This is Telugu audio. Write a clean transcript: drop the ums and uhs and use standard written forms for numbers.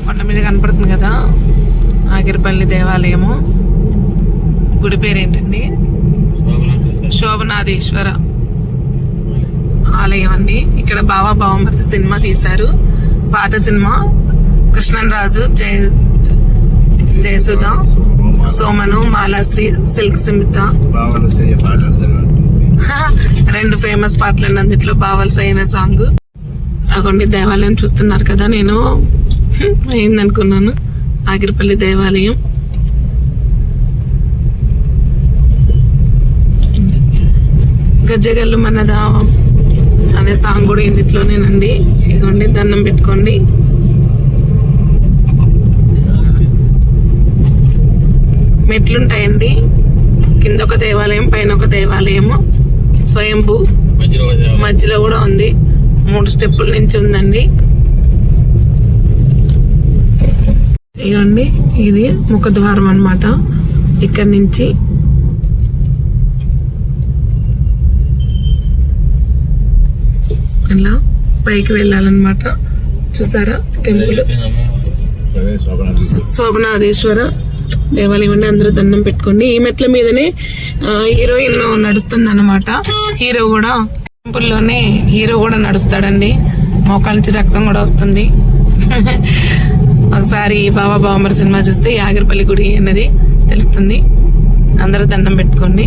కొండ మీద కనపడుతుంది కదా ఆగిరిపల్లి దేవాలయము. గుడి పేరేంటండి? శోభనాథేశ్వర ఆలయం అండి. ఇక్కడ బావా బావమతి సినిమా తీశారు. పాత సినిమా. కృష్ణరాజు, జయసుధ, సోమను, మాలాశ్రీ, సిల్క్ సిమిత 2 ఫేమస్ పాటలు అందుట్లో బావల్స్ అయిన సాంగ్. అగోండి దేవాలయం చూస్తున్నారు కదా. నేను అయిందనుకున్నాను. ఆగిరిపల్లి దేవాలయం. గజ్జగల్లు మనదా అనే సాంగ్ కూడా ఇందులోనేనండి. ఇదిగోండి దండం పెట్టుకోండి. మెట్లుంటాయండి. కింద ఒక దేవాలయం, పైన ఒక దేవాలయము. స్వయంభూ మధ్యలో కూడా ఉంది. 3 స్టెప్పుల నుంచి ఉందండి. ఇవ్వండి ఇది ముఖద్వారం అన్నమాట. ఇక్కడి నుంచి ఇలా పైకి వెళ్ళాలన్నమాట. చూసారా టెంపుల్ శోభనాథేశ్వర దేవాలయం అండి. అందరూ దండం పెట్టుకోండి. ఈ మెట్ల మీదనే హీరోయిన్ నడుస్తుంది అన్నమాట. హీరో కూడా టెంపుల్లోనే హీరో కూడా నడుస్తాడండి. మోకాల నుంచి రక్తం కూడా వస్తుంది. ఒకసారి బాబా బావమరి సినిమా చూస్తే ఆగిరిపల్లి గుడి అన్నది తెలుస్తుంది. అందరూ దండం పెట్టుకోండి.